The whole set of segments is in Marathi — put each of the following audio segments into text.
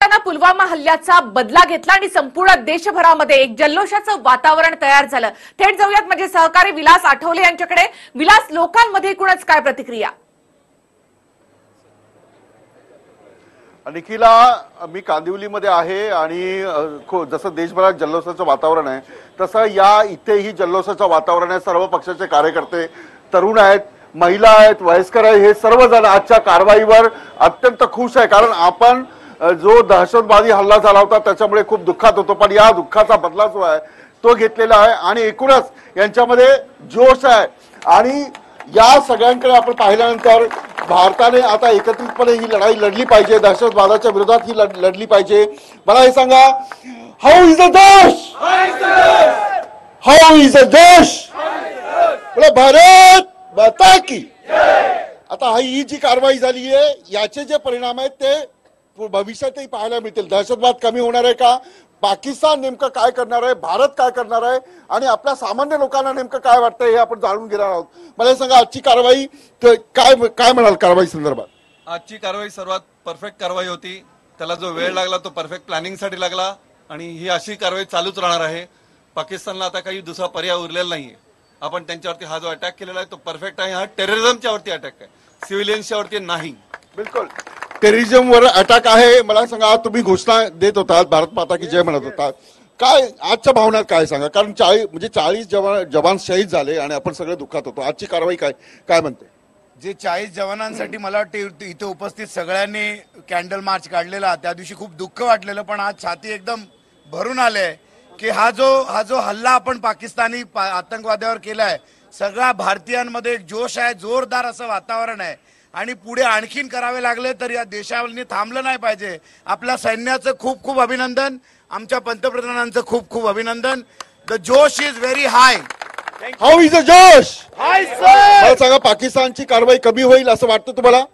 भारतानं पुलवामा हल्ल्याचा बदला घेतला आणि संपूर्ण देशभरामध्ये एक जल्लोषाचं वातावरण तयार झालं। थेट जाऊयात माझे सहकारी विलास आठवले यांच्याकडे। विलास, लोकांमध्ये एकूणच काय प्रतिक्रिया? निखिला, मी कांदिवलीमध्ये आहे आणि जसं देशभरात जल्लोषाचं वातावरण आहे तसं या इथेही जल्लोषाचं वातावरण आहे। सर्व पक्षाचे कार्यकर्ते, तरुण आहेत, महिला आहेत, वयस्कर आहेत, हे सर्वजण आजच्या कारवाईवर अत्यंत खुश आहे। कारण आपण जो दहशतवादी हल्ला झाला होता त्याच्यामुळे खूप दुःखात होतो, पण या दुःखाचा बदला जो आहे तो घेतलेला आहे आणि एकूणच यांच्यामध्ये जोश आहे। आणि या सगळ्यांकडे आपण पाहिल्यानंतर भारताने आता एकत्रितपणे ही लढाई लढली पाहिजे, दहशतवादाच्या विरोधात ही लढली पाहिजे। मला हे सांगा, हाऊ इज अ देश, हाऊ इज अ देश, भारत माता की। आता ही जी कारवाई झाली आहे याचे जे परिणाम आहेत ते भविष्यातही पाहायला मिळतील। दहशतवाद कमी होणार आहे का, पाकिस्तान नेमकं काय करणार आहे, भारत काय करणार आहे आणि आपल्या सामान्य लोकांना नेमकं काय वाटतंय हे आपण जाणून घेणार आहोत। मला सांगा, आजची कारवाई काय म्हणाल कारवाई संदर्भात? आजची कारवाई सर्वात परफेक्ट कारवाई होती। त्याला जो वेळ लागला तो परफेक्ट प्लॅनिंगसाठी लागला आणि ही अशी कारवाई चालूच राहणार आहे। पाकिस्तानला आता काही दुसरा पर्याय उरलेला नाहीये। आपण त्यांच्यावरती हा जो अटॅक केलेला आहे तो परफेक्ट आहे। हा टेररिझमच्या वरती अटॅक आहे, सिव्हिलियन्सच्या वरती नाही। बिलकुल टेररिझमवर अटॅक आहे। मला सांगा, तुम्ही घोषणा देत होता, भारत माता की जय म्हणत होता, काय आजच्या भावना काय सांगा? कारण 40 जवान शहीद झाले आणि आपण सगळे दुःखात होतो। आजची कारवाई काय म्हणते? जे 40 जवानांसाठी मला वाटते इथे उपस्थित सगळ्यांनी कॅन्डल मार्च काढलेला, त्या दिवशी खूप दुःख वाटलेलं, पण आज छाती एकदम भरून आले की हा जो हल्ला आपण पाकिस्तानी आतंकवाद्यावर केलाय, सगळ्या भारतीयांमध्ये एक जोश आहे, जोरदार असं वातावरण आहे आणि पुढे आणखीन करावे लागले तर या देशाने थांबलं नाही पाहिजे। आपल्या सैन्याचं खूप खूप अभिनंदन, आमच्या पंतप्रधानांचं खूप खूप अभिनंदन। द जोश is very high. How is the जोश? High sir. मला सांगा, पाकिस्तानची कारवाई कमी होईल असं वाटतं तुम्हाला?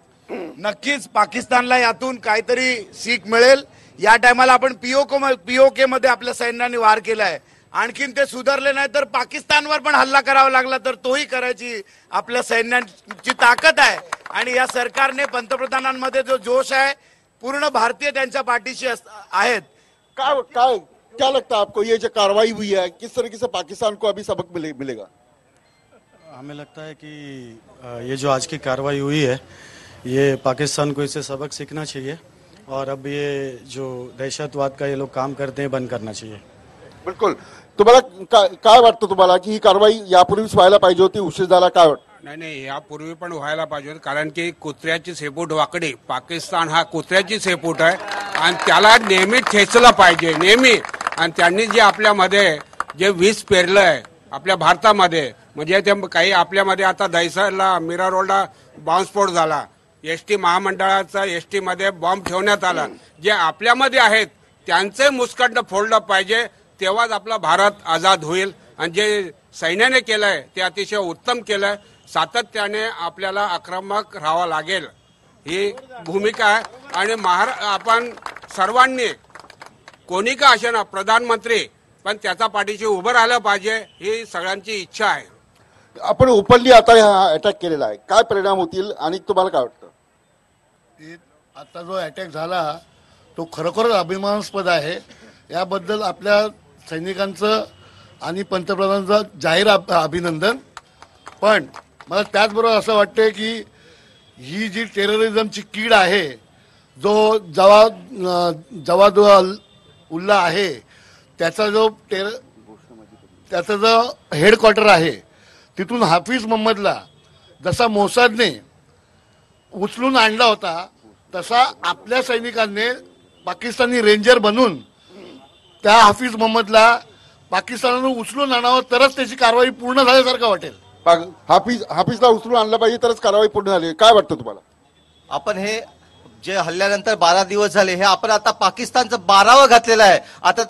नक्कीच पाकिस्तानला यातून काहीतरी सीख मिळेल। या टायमाला आपण पीओके मध्ये आपल्या सैन्याने वार केलाय, आणखीन ते सुधारले नाही तर पाकिस्तानवर पण हल्ला करावा लागला तर तोही करायची आपल्या सैन्याची ताकद आहे। आणि या सरकारने, पंतप्रधानांमध्ये जो जोश आहे, पूर्ण भारतीय त्यांच्या पाठीशी आहेत। क्या लगता है आपको, ये जो कार्रवाई हुई है किस तरीके से पाकिस्तान को अभी सबक मिलेगा? हमें लगता है कि ये जो आज की कार्रवाई हुई है ये पाकिस्तान को इससे सबक सीखना चाहिए और अब ये जो दहशतवाद का ये लोग काम करते हैं बंद करना चाहिए। बिल्कुल। तुम्हाला काय वाटतं तुम्हाला की ही कारवाई यापूर्वीच व्हायला पाहिजे होती, उशीर झाला, काय वाटतं? नाही, यापूर्वी पण व्हायला पाहिजे होती, कारण की कुत्र्याची शेपूट वाकडी, पाकिस्तान हा कुत्र्याची शेपूट आहे आणि त्याला नेहमी ठेचलं पाहिजे, नेहमी। आणि त्यांनी जे आपल्यामध्ये जे विष पेरलंय आपल्या भारतामध्ये, म्हणजे ते काही आपल्यामध्ये आता दहिसरला, मीरा रोडला बॉम्बस्फोट झाला, एसटी महामंडळाचा एसटी मध्ये बॉम्ब ठेवण्यात आला, जे आपल्यामध्ये आहेत त्यांचे मुस्कंड फोडलं पाहिजे, तेव्हाच आपला भारत आझाद होईल। आणि जे सैन्याने केलंय ते अतिशय उत्तम केलंय। सातत्याने आपल्याला आक्रमक राहावं लागेल, ही भूमिका आहे। आणि आपण सर्वांनी, कोणी का असे ना, प्रधानमंत्री पण त्याच्या पाठीशी उभं राहिलं पाहिजे, ही सगळ्यांची इच्छा आहे। आपण ओपनली आता हा अटॅक केलेला आहे, काय परिणाम होतील आणि तुम्हाला काय वाटतं? आता जो अटॅक झाला तो खरोखरच अभिमानास्पद आहे। याबद्दल आपल्या सैनिकांचं आणि पंतप्रधानांचं जाहीर अभिनंदन। पण मला त्याचबरोबर असं वाटतं की ही जी टेररिझमची कीड आहे, जो जवाद उल्ला आहे, त्याचा जो हेडक्वार्टर आहे, तिथून हाफिज मोहम्मदला जसा मोसादने उचलून आणला होता, तसा आपल्या सैनिकांनी पाकिस्तानी रेंजर बनून त्या हाफिज मोहम्मदला पाकिस्तानानं उचलून आणावं, तरच त्याची कारवाई पूर्ण झाल्यासारखं वाटेल। हाफिजला उचलून आणलं पाहिजे तरच कारवाई पूर्ण झाली, काय वाटतं तुम्हाला? आपण हे जे हल्ल्यानंतर 12 दिवस झाले, हे आपण आता पाकिस्तानचं 12वं घातलेलं आहे। आता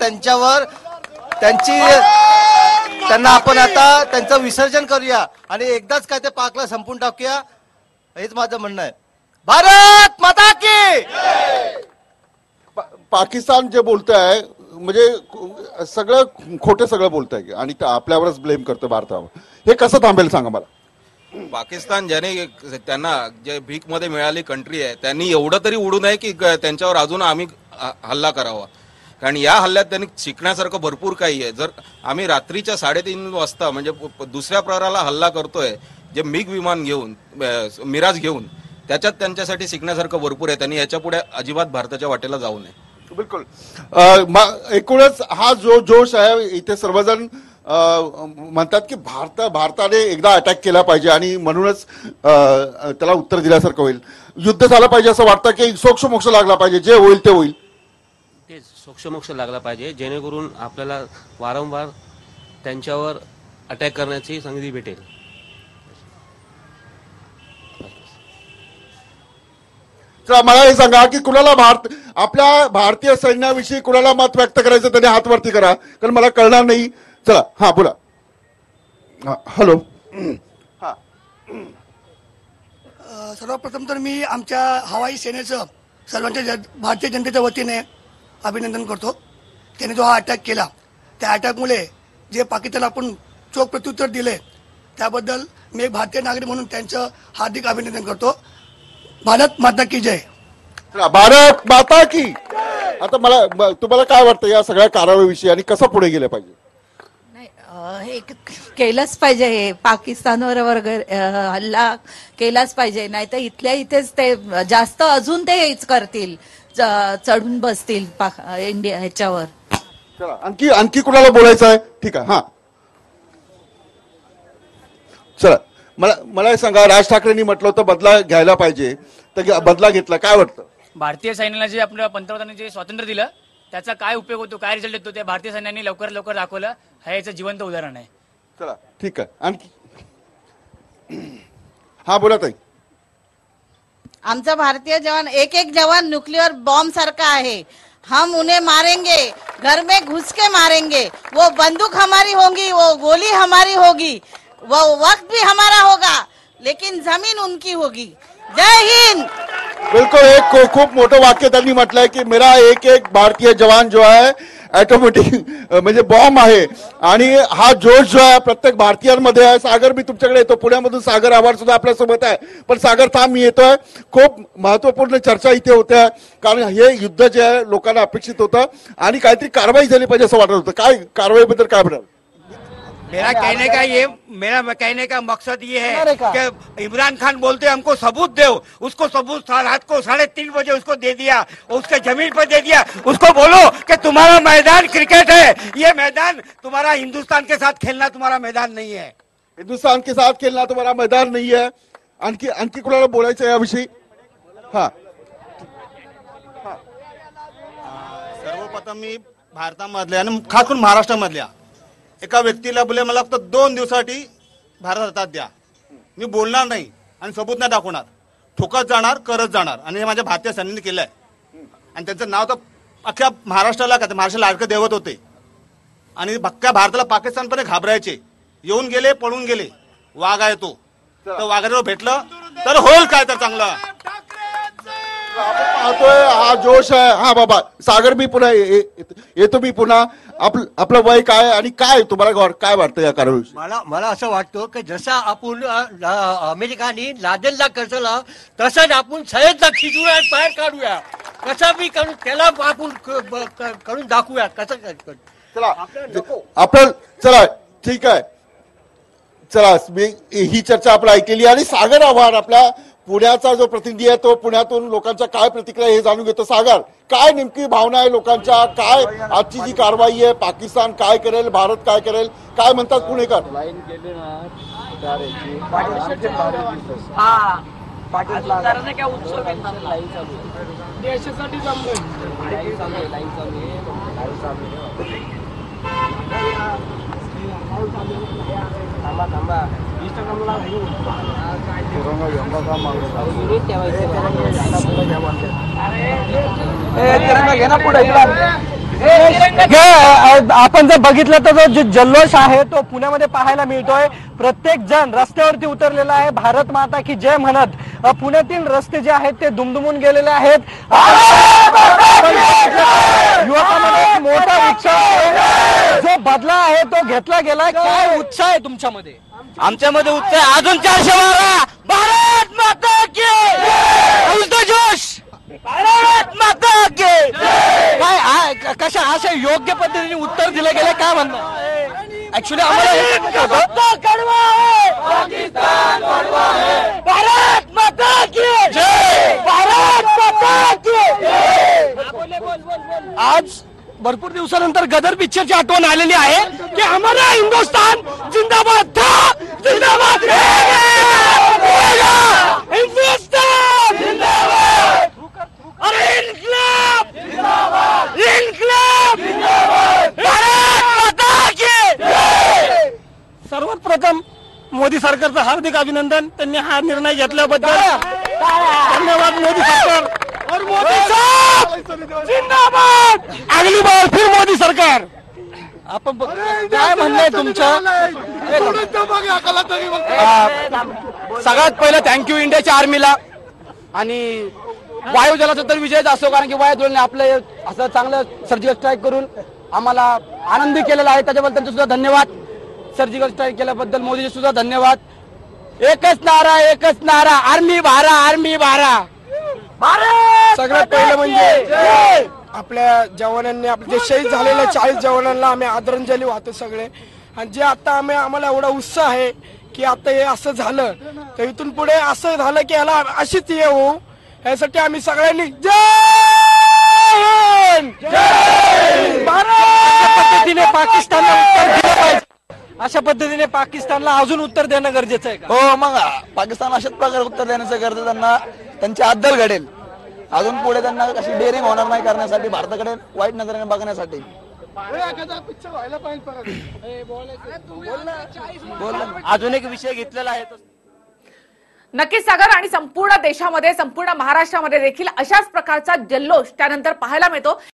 त्यांना आपण आता त्यांचं विसर्जन करूया आणि एकदाच काय ते पाकला संपून टाकूया, हेच माझं म्हणणं आहे। भारत माता की। पाकिस्तान जे बोलतंय म्हणजे सगळं खोटं सगळं बोलतंय आणि आपल्यावरच ब्लेम करतं भारतावर, हे कसं थांबेल सांगा मला? पाकिस्तान ज्याने त्यांना जे भीक मध्ये मिळाली कंट्री आहे, त्यांनी एवढं तरी उडू नये की त्यांच्यावर अजून आम्ही हल्ला करावा, कारण या हल्ल्यात त्यांनी शिकण्यासारखं भरपूर काही आहे. जर आम्ही रात्रीच्या 3:30 वाजता म्हणजे दुसऱ्या प्रहराला हल्ला करतोय जे मिग विमान घेऊन मिराज घेऊन, त्याच्यात त्यांच्यासाठी शिकण्यासारखं भरपूर आहे. त्यांनी याच्या पुढे अजिबात भारताच्या वाटेला जाऊ नये. बिलकुल. एकूणच हा जो जोश आहे इथे सर्वजण म्हणतात की भारताने एकदा अटॅक केला पाहिजे आणि म्हणूनच त्याला उत्तर दिल्यासारखं होईल. युद्ध झालं पाहिजे असं वाटतं की सोक्षमोक्ष लागला पाहिजे, जे होईल ते होईल. ते सोक्षमोक्ष लागला पाहिजे जेणेकरून आपल्याला वारंवार त्यांच्यावर अटॅक करण्याची संधी भेटेल. चला मला हे सांगा की कुणाला आपल्या भारतीय सैन्याविषयी कुणाला मत व्यक्त करायचं त्याने हात वरती करा, कारण मला कळणार नाही. चला हा बोला. हॅलो. हा सर्वप्रथम तर मी आमच्या हवाई सेनेचं सर्वांच्या भारतीय जनतेच्या वतीने अभिनंदन करतो. त्याने जो हा अटॅक केला त्या अटॅकमुळे जे पाकिस्तानला आपण चोख प्रत्युत्तर दिले त्याबद्दल मी एक भारतीय नागरिक म्हणून त्यांचं हार्दिक अभिनंदन करतो. भारत माता की जय. भारत माता की. आता मला तुम्हाला काय वाटतं या सगळ्या कारवाईविषयी आणि कसं पुढे गेलं पाहिजे? हे केलंच पाहिजे, हे पाकिस्तानवर वगैरे हल्ला केलाच पाहिजे, नाही तर इथल्या इथेच ते जास्त अजून ते हेच करतील, चढून बसतील इंडिया ह्याच्यावर. चला आणखी कुणाला बोलायचं आहे? ठीक आहे. हा चला मला हे सांगा, राज ठाकरेंनी म्हटलं होतं बदला घ्यायला पाहिजे, तर बदला घेतला, काय वाटतं? भारतीय सैन्याला जे आपल्या पंतप्रधानांनी जे स्वातंत्र्य दिलं त्याचा काय उपयोग होतो, काय रिझल्ट येतो ते भारतीय सैन्याने लवकर दाखवलं. हे याचं जिवंत उदाहरण आहे. चला ठीक आहे. आणखी हा बोला ताई. आमचा भारतीय जवान एक एक जवान न्यूक्लियर बॉम्ब सारखा है. हम उन्हें मारेंगे, घर में घुस के मारेंगे. वो बंदूक हमारी होगी, वो गोली हमारी होगी, वो वक्त भी हमारा होगा, लेकिन जमीन उनकी होगी. जय हिंद. बिल्कुल. एक खूप मोठं वाक्य त्यांनी म्हटलंय की मेरा एक एक भारतीय जवान जो आहे ऑटोमॅटिक म्हणजे बॉम्ब आहे. आणि हा जोश जो आहे प्रत्येक भारतीयांमध्ये आहे. सागर मी तुमच्याकडे येतो, पुण्यामधून सागर आव्हाड सुद्धा आपल्यासोबत आहे. पण सागर थांब, मी येतोय. खूप महत्वपूर्ण चर्चा इथे होत्या, कारण हे युद्ध जे आहे लोकांना अपेक्षित होतं आणि काहीतरी कारवाई झाली पाहिजे असं वाटत होतं. काय कारवाईबद्दल काय म्हणाल? मेरा कहने का मकसद ये है कि इमरान खान बोलते हमको सबूत दो, उसको सबूत रात को 3:30 बजे उसको दे दिया, उसके जमीन पर दे दिया. उसको बोलो कि तुम्हारा मैदान क्रिकेट है, ये मैदान तुम्हारा हिंदुस्तान के साथ खेलना तुम्हारा मैदान नहीं है. हिंदुस्तान के साथ खेळणं तुम्हाला मैदान नाही आहे. आणखी कुणाला बोलायचं याविषयी? हा सर्वप्रथम मी भारतामधल्या आणि खास करून महाराष्ट्रामधल्या एका व्यक्तीला बोले मला फक्त 2 दिवसासाठी भारत हातात द्या, मी बोलणार नाही आणि सबूत नाही दाखवणार, ठोकत जाणार, करत जाणार. आणि हे माझ्या भारतीय सैन्याने केलं आहे. आणि त्यांचं नाव तर अख्ख्या महाराष्ट्राला का महाराष्ट्राला लाडकं देवत होते. आणि अख्ख्या भारताला पाकिस्तान पण घाबरायचे. येऊन गेले, पळून गेले. वाघ आहे तो, तर वाघाला भेटलं तर होईल काय तर चांगलं. आपण पाहतोय हा जोश आहे. हा बाबा सागर, मी पुन्हा येतो. मी पुन्हा आपलं वय काय आणि काय तुम्हाला काय वाटतं या कारवाईविषयी? मला असं वाटतं की जसं आपण अमेरिकाने लादेनला कसं तसंच आपण सय्यदला खिचूया, बाहेर काढूया, कसं बी करून त्याला आपण करून दाखवूया कसं. चला आपण चला ठीक आहे. चला मी ही चर्चा आपण ऐकलेली आणि सागर आव्हाड आपला पुण्याचा जो प्रतिनिधी आहे तो पुण्यातून लोकांच्या काय प्रतिक्रिया हे जाणून घेतो. सागर, काय नेमकी भावना आहे लोकांच्या? काय आजची जी कारवाई आहे, पाकिस्तान काय करेल, भारत काय करेल, काय म्हणतात पुणेकर? आपण जर बघितलं तर जो जल्लोष आहे तो पुण्यामध्ये पाहायला मिळतोय. प्रत्येक जण रस्त्यावरती उतरलेला आहे, भारत माता की जय म्हणत. पुण्यातील रस्ते जे आहेत ते दुमदुमून गेलेले आहेत. युवकांमध्ये मोठा उत्साह, जो बदला आहे तो घेतला गेला. काय उत्साह आहे तुमच्यामध्ये? आमच्यामध्ये उत्साह अजून 412. भारत माता की जोश. भारत माता की काय कशा अशा योग्य पद्धतीने उत्तर दिलं गेलं काय म्हणणं ऍक्च्युली आम्हाला भारत माता की भारत माता की आज भरपूर दिवसानंतर गदर पिक्चरची आठवण आलेली आहे की हमारा हिंदुस्तान जिंदाबाद था, जिंदाबाद रहेगा, हिंदुस्तान जिंदाबाद, अरे इन्कलाब जिंदाबाद, इन्कलाब जिंदाबाद, भारत माता की। सर्वात प्रथम मोदी सरकारचं हार्दिक अभिनंदन, त्यांनी हा निर्णय घेतल्याबद्दल धन्यवाद मोदी सरकार और मोदी साहब जिंदाबाद, अगली बार फिर मोदी सरकार। आपण काय म्हणणं आहे तुमचं? सगळ्यात पहिलं थँक्यू इंडियाच्या आर्मीला आणि वायुदलाचा तर विजयच असो, कारण की वायुदलाने आपलं असं चांगलं सर्जिकल स्ट्राईक करून आम्हाला आनंदी केलेला आहे, त्याच्याबद्दल त्यांचे सुद्धा धन्यवाद। सर्जिकल स्ट्राईक केल्याबद्दल मोदीचे सुद्धा धन्यवाद। एकच नारा आर्मी भारा, आर्मी भारा। सगळ्यात पहिलं म्हणजे आपल्या जवानांनी, आपले जे शहीद झालेल्या 40 जवानांना आम्ही आदरांजली वाहतो सगळे। आणि जे आता आम्हाला एवढा उत्साह आहे की आता हे असं झालं तर इथून पुढे असं झालं की याला अशीच हे होऊ, यासाठी आम्ही सगळ्यांनी जय हिंद, जय भारत पद्धतीने पाकिस्तानला उत्तर दिलं पाहिजे। अशा पद्धतीने पाकिस्तानला अजून उत्तर देणं गरजेचं आहे का? हो, मग पाकिस्तान अशाच प्रकारे उत्तर देण्याचं गरज त्यांना, त्यांची अद्दल घडेल अजून पुढे, त्यांना अशी डेअरिंग होणार नाही करण्यासाठी, भारताकडे वाईट नजरेने बघण्यासाठी। अजून एक विषय घेतलेला आहे नक्कीच सागर, आणि संपूर्ण देशामध्ये, संपूर्ण महाराष्ट्रामध्ये देखील अशाच प्रकारचा जल्लोष त्यानंतर पाहायला मिळतो।